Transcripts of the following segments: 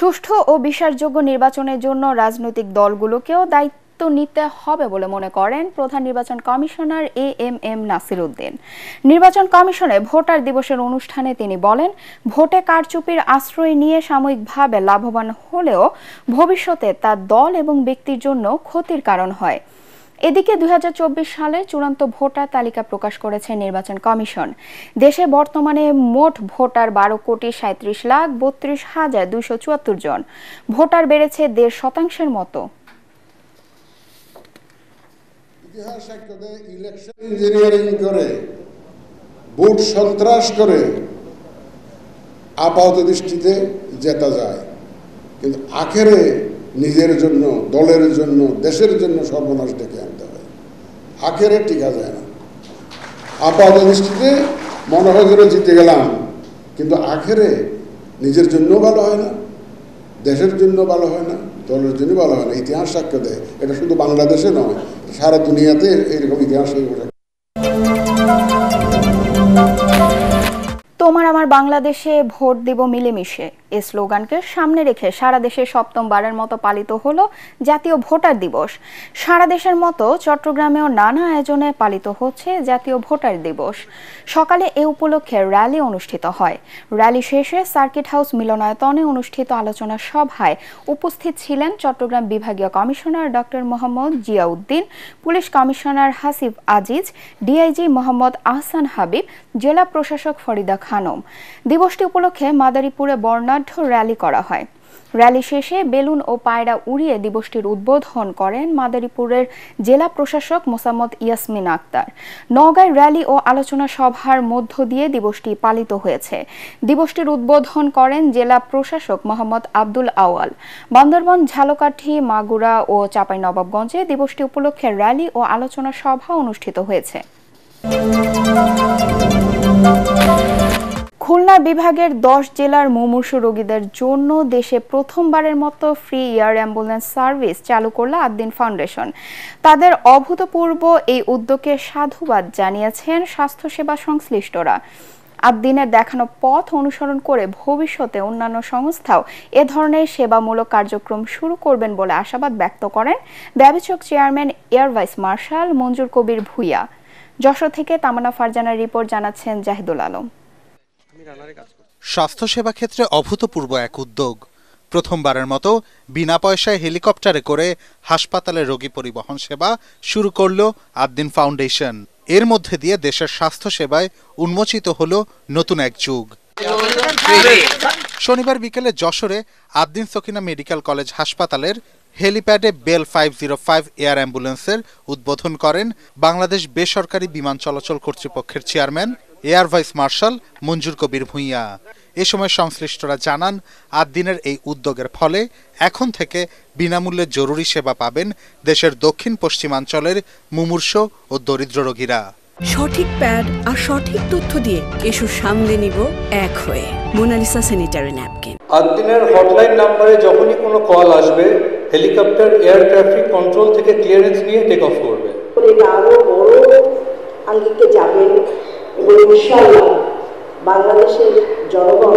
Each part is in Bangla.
সুষ্ঠু ও বিশ্বাসযোগ্য নির্বাচনের জন্য রাজনৈতিক দলগুলোকেও দায়িত্ব নিতে হবে বলে মনে করেন প্রধান নির্বাচন কমিশনার এএমএম নাসির উদ্দিন। নির্বাচন কমিশনে ভোটার দিবসের অনুষ্ঠানে তিনি বলেন, ভোটে কারচুপির আশ্রয় নিয়ে সাময়িকভাবে লাভবান হলেও ভবিষ্যতে তা দল এবং ব্যক্তির জন্য ক্ষতির কারণ হয়। এদিকে ২০২৪ সালে চূড়ান্ত ভোটার তালিকা প্রকাশ করেছে নির্বাচন কমিশন। দেশে বর্তমানে মোট ভোটার ১২,37,32,২৭৪ জন। ভোটার বেড়েছে ১.৫% মতো। ইতিহাস ইলেকশন ইঞ্জিনিয়ারিং করে, ভোট সন্ত্রাস করে আপাত দৃষ্টিতে জেতা যায়, কিন্তু আখেরে নিজের জন্য, দলের জন্য, দেশের জন্য সর্বনাশ ডেকে আনতে হয়। আখেরে টিকা যায় না। আপাত দৃষ্টিতে মনে হয় যেন জিতে গেলাম, কিন্তু আখেরে নিজের জন্য ভালো হয় না, দেশের জন্য ভালো হয় না, দলের জন্য ভালো হয় না। ইতিহাস সাক্ষ্য দেয়। এটা শুধু বাংলাদেশে নয়, সারা দুনিয়াতে এইরকম ইতিহাস। তোমার আমার বাংলাদেশে ভোট দিব মিলেমিশে এই স্লোগানকে সামনে রেখে সারা দেশে সপ্তমবারের মতো পালিত হলো জাতীয় ভোটার দিবস। সারা দেশের মতো চট্টগ্রামেও নানা আয়োজনে পালিত হচ্ছে জাতীয় ভোটার দিবস। সকালে এ উপলক্ষে র্যালি অনুষ্ঠিত হয়। র্যালি শেষে সার্কিট হাউস মিলনায়তনে অনুষ্ঠিত আলোচনা সভায় উপস্থিত ছিলেন চট্টগ্রাম বিভাগীয় commissioner doctor Mohammad Ziauddin, police commissioner Hasib Aziz, DIG Mohammad Ahsan Habib, জেলা প্রশাসক ফরিদা খানম। দিবসটি উপলক্ষে মাদারীপুরে বর্ণাঢ্য র্যালি করা হয়। র্যালি শেষে বেলুন ও পায়রা উড়িয়ে দিবসটির উদ্বোধন করেন মাদারীপুরের জেলা প্রশাসক মোসাম্মদ ইয়াসমিন আক্তার। নওগাঁয় র্যালি ও আলোচনা সভার মধ্য দিয়ে দিবসটি পালিত হয়েছে। দিবসটির উদ্বোধন করেন জেলা প্রশাসক মোহাম্মদ আব্দুল আওয়াল। বান্দরবান, ঝালকাঠি, মাগুরা ও চাঁপাইনবাবগঞ্জে দিবসটি উপলক্ষে র্যালি ও আলোচনা সভা অনুষ্ঠিত হয়েছে। খুলনা বিভাগের ১০ জেলার মুমূর্ষু রোগীদের জন্য দেশে প্রথমবারের মতো ফ্রি এয়ার অ্যাম্বুলেন্স সার্ভিস চালু করল আদ্দিন ফাউন্ডেশন। তাদের অভূতপূর্ব এই উদ্যোগে সাধুবাদ জানিয়েছেন স্বাস্থ্যসেবা সংশ্লিষ্টরা। আদ্দিনের দেখানো পথ অনুসরণ করে ভবিষ্যতে অন্যান্য সংস্থাও এ ধরনের সেবামূলক কার্যক্রম শুরু করবেন বলে আশাবাদ ব্যক্ত করেন ব্যবসায়িক চেয়ারম্যান এয়ার ভাইস মার্শাল মঞ্জুর কবির ভূঁইয়া। যশোর থেকে তামান্না ফারজানার রিপোর্ট, জানাচ্ছেন জাহিদুল আলম। স্বাস্থ্যসেবা ক্ষেত্রে অভূতপূর্ব এক উদ্যোগ। প্রথমবারের মতো বিনা পয়সায় হেলিকপ্টারে করে হাসপাতালে রোগী পরিবহন সেবা শুরু করল আদ্দিন ফাউন্ডেশন। এর মধ্যে দিয়ে দেশের স্বাস্থ্যসেবায় উন্মোচিত হল নতুন এক যুগ। শনিবার বিকেলে যশোরে আদ্দিন সকিনা মেডিকেল কলেজ হাসপাতালের হেলিপ্যাডে বেল 505 এয়ার অ্যাম্বুলেন্সের উদ্বোধন করেন বাংলাদেশ বেসরকারি বিমান চলাচল কর্তৃপক্ষের চেয়ারম্যান এয়ার ভাইস মার্শাল মঞ্জুর কবির ভূঁইয়া। এ সময় সংশ্লিষ্টরা জানান, আদ্দিনের এই উদ্যোগের ফলে এখন থেকে বিনামূল্যে জরুরি সেবা পাবেন দেশের দক্ষিণ পশ্চিমাঞ্চলের মুমূর্ষু ও দরিদ্র রোগীরা। সঠিক প্যাড আর সঠিক তথ্য দিয়ে এসু সামলে নিব এক হয়ে। Monalisa sanitary napkin. আদ্দিনের হটলাইন নাম্বারে যখনই কোনো কল আসবে, হেলিকপ্টার এয়ার ট্রাফিক কন্ট্রোল থেকে ক্লিয়ারেন্স নিয়ে টেক অফ করবে। এটা আরো বড় আঙ্গিকে যাবে এবং ইনশাআল্লাহ বাংলাদেশের জনগণ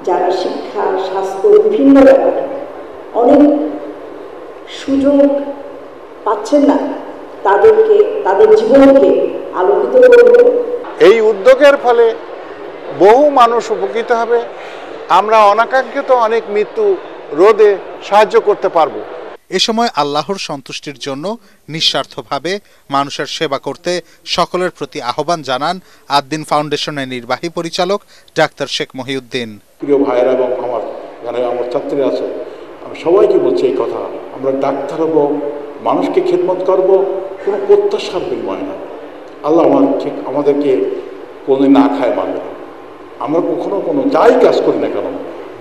যারা শিক্ষা, স্বাস্থ্য, বিভিন্ন ব্যাপারে অনেক সুযোগ পাচ্ছেন না, তাদেরকে, তাদের জীবনকে আলোকিত করবে। এই উদ্যোগের ফলে বহু মানুষ উপকৃত হবে। আমরা অনাকাঙ্ক্ষিত অনেক মৃত্যু রোধে সাহায্য করতে পারব। এ সময় আল্লাহর সন্তুষ্টির জন্য নিঃস্বার্থভাবে মানুষের সেবা করতে সকলের প্রতি আহ্বান জানান আদ্দিন ফাউন্ডেশনের নির্বাহী পরিচালক ডাক্তার শেখ মহিউদ্দিন। প্রিয় ভাইয়েরা এবং আমার ছাত্রীরা আছে, আমি সবাইকে বলছি এই কথা, আমরা ডাক্তার হব, মানুষকে খেদমত করব, কোনো প্রত্যাশার বিনিময় না। আল্লাহ আমাদেরকে কোনোদিন না খায় মানবে না। আমরা কখনো কোনো যাই কাজ করি না কেন,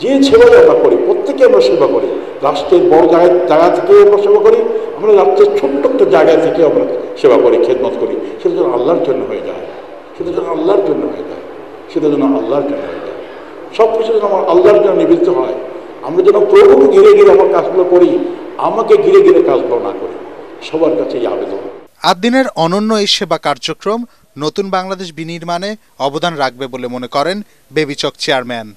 যে সেবাই আমরা করি, প্রত্যেকে আমরা সেবা করি। রাষ্ট্রের বড় জায়গা থেকে আমরা সেবা করি, আমরা রাষ্ট্রের ছোট্ট একটা জায়গা থেকে আমরা সেবা করি, খেদমত করি। সেটা যেন আল্লাহর জন্য হয়ে যায়, সেটা যেন আল্লাহর জন্য হয়ে যায়, সেটা যেন আল্লাহর জন্য হয়ে যায়। সব কিছু যেন আমার আল্লাহর জন্য নিবেদিত হয়। আমরা যেন প্রভুকে ঘিরে ঘিরে আমার কাজগুলো করি, আমাকে ঘিরে ঘিরে কাজগুলো না করি। সবার কাছে এই আবেদন। আদ্দিনের অনন্য এই সেবা কার্যক্রম নতুন বাংলাদেশ বিনির্মাণে অবদান রাখবে বলে মনে করেন বেবিচক চেয়ারম্যান।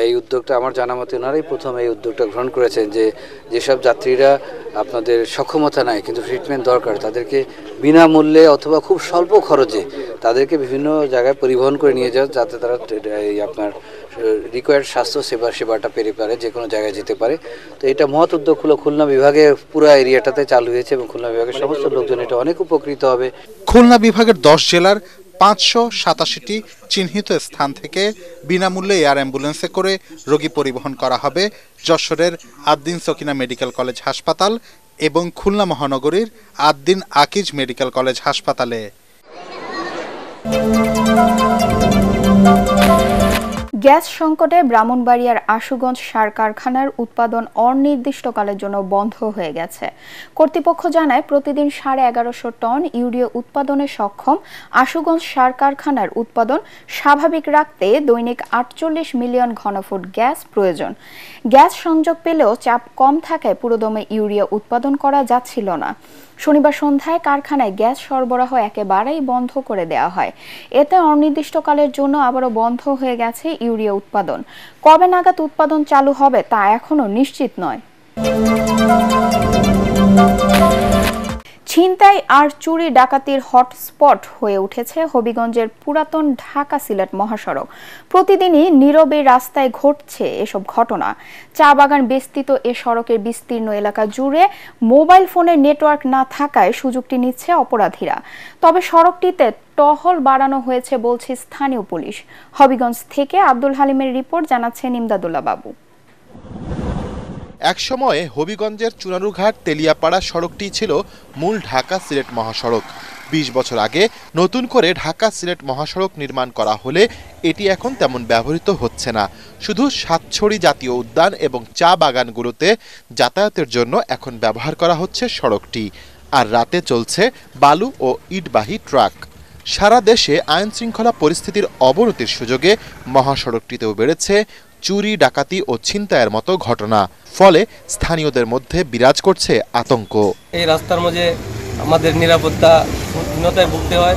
এই উদ্যোগটা আমার জানা মতে ওনারাই প্রথম এই উদ্যোগটা গ্রহণ করেছেন, যেসব যাত্রীরা আপনাদের সক্ষমতা নাই কিন্তু ট্রিটমেন্ট দরকার, তাদেরকে বিনামূল্যে অথবা খুব স্বল্প খরচে তাদেরকে বিভিন্ন জায়গায় পরিবহন করে নিয়ে যাওয়া, যাতে তারা এই আপনার রিকোয়ার্ড স্বাস্থ্য সেবাটা পেতে পারে, যে কোনো জায়গায় যেতে পারে। তো এটা মহৎ উদ্যোগ হলো খুলনা বিভাগের পুরো এরিয়াটাতে চালু হয়েছে এবং খুলনা বিভাগের সমস্ত লোকজন এটা অনেক উপকৃত হবে। খুলনা বিভাগের 10 জেলার 587টি চিহ্নিত স্থান থেকে বিনামূল্যে এয়ার অ্যাম্বুলেন্সে করে রোগী পরিবহন করা হবে যশোরের আদ্দিন সকিনা মেডিকেল কলেজ হাসপাতাল এবং খুলনা মহানগরীর আদ্দিন আকিজ মেডিকেল কলেজ হাসপাতালে। গ্যাস সংকটে ব্রাহ্মণবাড়িয়ার আশুগঞ্জ সার কারখানার উৎপাদন অনির্দিষ্টকালের জন্য বন্ধ হয়ে গেছে। কর্তৃপক্ষ জানায় প্রতিদিন 1150 টন ইউরিয়া উৎপাদনে সক্ষম আশুগঞ্জ সার কারখানার উৎপাদন স্বাভাবিক রাখতে দৈনিক 48 মিলিয়ন ঘনফুট গ্যাস প্রয়োজন। গ্যাস সংযোগ পেলেও চাপ কম থাকায় পুরোদমে ইউরিয়া উৎপাদন করা যাচ্ছিল না। শনিবার সন্ধ্যায় কারখানায় গ্যাস সরবরাহ একেবারেই বন্ধ করে দেওয়া হয়। এতে অনির্দিষ্টকালের জন্য আবারও বন্ধ হয়ে গেছে ইউরিয়া উৎপাদন। কবে নাগাদ উৎপাদন চালু হবে তা এখনো নিশ্চিত নয়। ছিনতাই আর চুরি ডাকাতির হটস্পট হয়ে উঠেছে হবিগঞ্জের পুরাতন ঢাকা সিলেট মহাসড়ক। প্রতিদিনই নীরবে রাস্তায় ঘটছে এসব ঘটনা। চা বাগান বেষ্টিত এ সড়কের বিস্তীর্ণ এলাকা জুড়ে মোবাইল ফোনের নেটওয়ার্ক না থাকায় সুযোগটি নিচ্ছে অপরাধীরা। তবে সড়কটিতে টহল বাড়ানো হয়েছে বলছে স্থানীয় পুলিশ। হবিগঞ্জ থেকে আব্দুল হালিমের রিপোর্ট, জানাচ্ছেন ইমদাদুল্লাহ বাবু। একসময়ে হবিগঞ্জের চুনারুঘাট তেলিয়াপাড়া সড়কটি ছিল মূল ঢাকা সিলেট মহাসড়ক। 20 বছর আগে নতুন করে ঢাকা সিলেট মহাসড়ক নির্মাণ করা হলে এটি এখন তেমন ব্যবহৃত হচ্ছে না। শুধু সাতছড়ি জাতীয় উদ্যান এবং চা বাগানগুলোতে যাতায়াতের জন্য এখন ব্যবহার করা হচ্ছে সড়কটি। আর রাতে চলছে বালু ও ইটবাহী ট্রাক। সারা দেশে আইন শৃঙ্খলা পরিস্থিতির অবনতির সুযোগে মহাসড়কটিতেও বেড়েছে চুরি ডাকাতি ও ছিনতাইয়ের মতো ঘটনা। ফলে স্থানীয়দের মধ্যে বিরাজ করছে আতঙ্ক। এই রাস্তার মধ্যে আমাদের নিরাপত্তাহীনতায় ভুগতে হয়।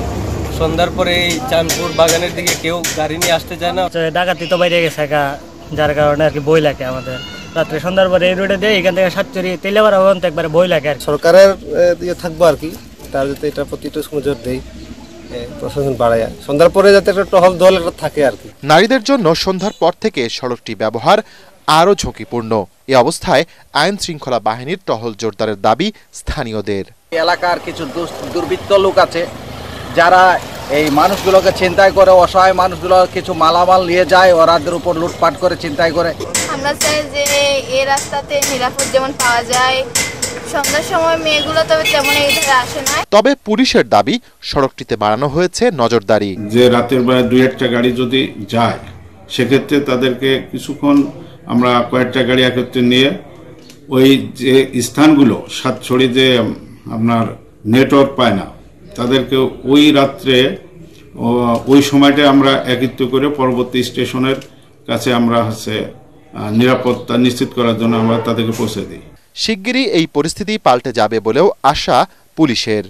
সন্ধ্যার পরে এই চাঁদপুর বাগানের দিকে কেউ গাড়ি নিয়ে আসতে চায় না। ডাকাতি তো বাইরে গেছে, যার কারণে আর কি বই লাগে আমাদের। রাত্রে সন্ধ্যার পরে এই রোডে দিয়ে এখান থেকে সাতচুরি তেলেবার পর্যন্ত একবারে বই লাগে। সরকারের দিয়ে থাকবো আর কি, তার যাতে এটা প্রতি একটু নজর দেয়, প্রশাসন বাড়ায়, সন্ধ্যার পরে যাতে একটা টহল দল থাকে আর কি। নারীদের জন্য সন্ধ্যার পর থেকে সড়কটি ব্যবহার আরও ঝুঁকিপূর্ণ। এ অবস্থায় আইন শৃঙ্খলা বাহিনীর টহল জোরদারের দাবি স্থানীয়দের। এলাকার কিছু দুর্বৃত্ত লোক আছে যারা এই মানুষগুলোকে ছিনতাই করে, অসহায় মানুষগুলো কিছু মালামাল নিয়ে যায়, ওরাদের উপর লুটপাট করে ছিনতাই করে। আমরা চাই যে এই রাস্তাতে নিরাপদ যেমন পাওয়া যায়, সন্ধ্যার সময় মেয়েগুলো তবে তেমন এই ধারে আসে না। তবে পুলিশের দাবি সড়কটিতে বাড়ানো হয়েছে নজরদারি। যে রাতের বেলা 2-1টা গাড়ি যদি যায় সেক্ষেত্রে তাদেরকে কিছুক্ষণ আমরা কয়েকটা গাড়ি একত্রে নিয়ে ওই যে স্থানগুলো সাতছড়ি যে আপনার নেটওয়ার্ক পায় না তাদেরকে ওই রাত্রে ওই সময়টা আমরা একত্রিত করে পরবর্তী স্টেশনের কাছে আমরা নিরাপত্তা নিশ্চিত করার জন্য আমরা তাদেরকে পৌঁছে দিই। শিগগিরই এই পরিস্থিতি পাল্টে যাবে বলেও আশা পুলিশের।